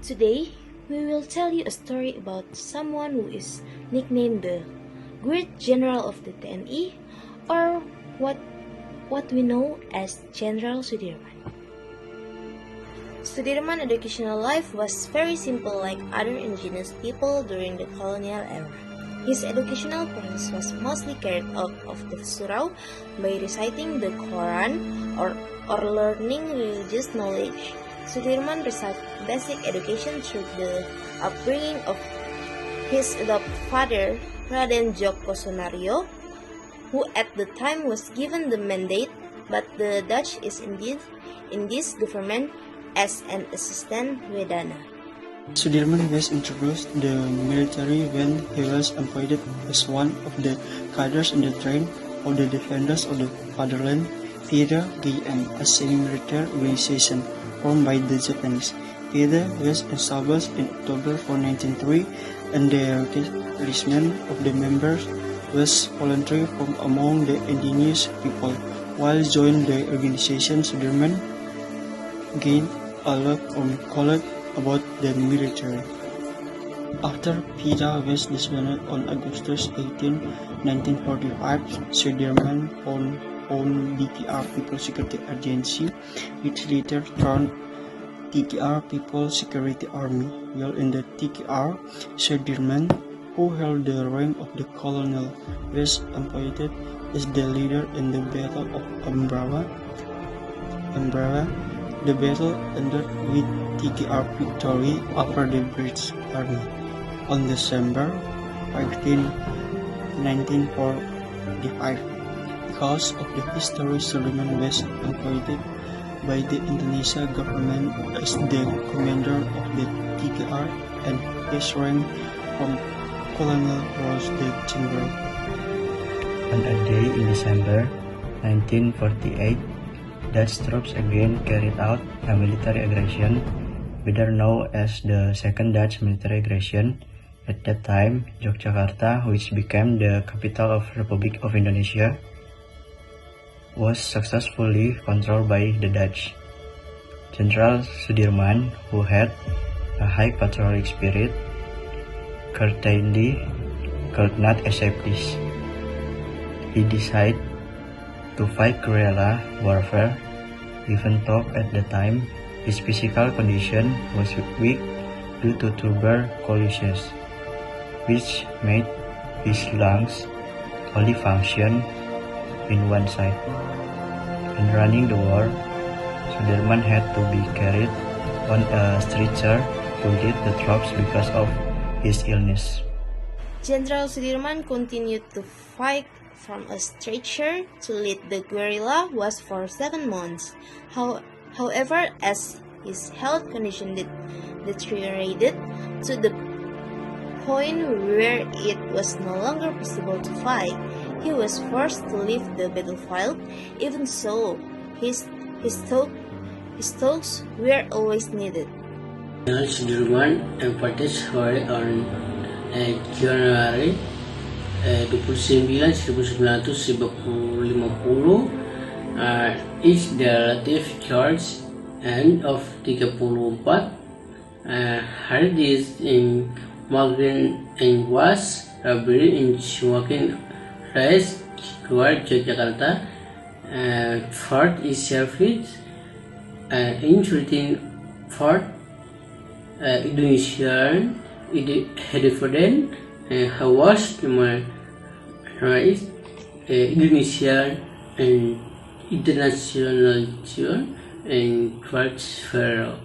Today, we will tell you a story about someone who is nicknamed the Great General of the TNI, or what we know as General Sudirman. Sudirman's educational life was very simple like other indigenous people during the colonial era. His educational process was mostly carried out of the surau by reciting the Quran or learning religious knowledge. Sudirman received basic education through the upbringing of his adopted father, Raden Djoko Sonario, who at the time was given the mandate, but the Dutch is indeed in this government as an assistant Wedana. Sudirman was introduced to the military when he was appointed as one of the cadres in the train of the Defenders of the Fatherland, FIDA GM, a semi-military organization formed by the Japanese. FIDA was established in October 1903, and the enlistment of the members was voluntary from among the indigenous people. While joining the organization, Sudirman gained a lot of knowledge about the military. After FIDA was disbanded on August 18, 1945, Sudirman founded DTR People's Security Agency, which later turned TTR People's Security Army. While in the TTR, Sudirman, who held the rank of the colonel, was appointed as the leader in the Battle of Ambrawa. The battle ended with TTR victory over the British Army. On December 15, 1945, because of the history, Sudirman was appointed by the Indonesia government as the commander of the TTR, and his rank from colonel rose to general. On a day in December 1948, Dutch troops again carried out a military aggression, better known as the Second Dutch Military Aggression. At that time, Yogyakarta, which became the capital of Republic of Indonesia, was successfully controlled by the Dutch. General Sudirman, who had a high patriotic spirit, certainly could not accept this. He decided to fight guerrilla warfare, even though at the time his physical condition was weak due to tuberculosis, which made his lungs only function in one side. In running the war, Sudirman had to be carried on a stretcher to lead the troops because of his illness. General Sudirman continued to fight from a stretcher to lead the guerrilla was for 7 months. However, as his health condition deteriorated to the point where it was no longer possible to fight, he was forced to leave the battlefield. Even so, his talks were always needed. General Sudirman participate on January 29, 1950 is the relative charge end of 34 Hardis in Morgan and was robbery in Smoking Rise toward Jakarta. Fort is served in 13 Indonesian Independent was Indonesia and international and transfer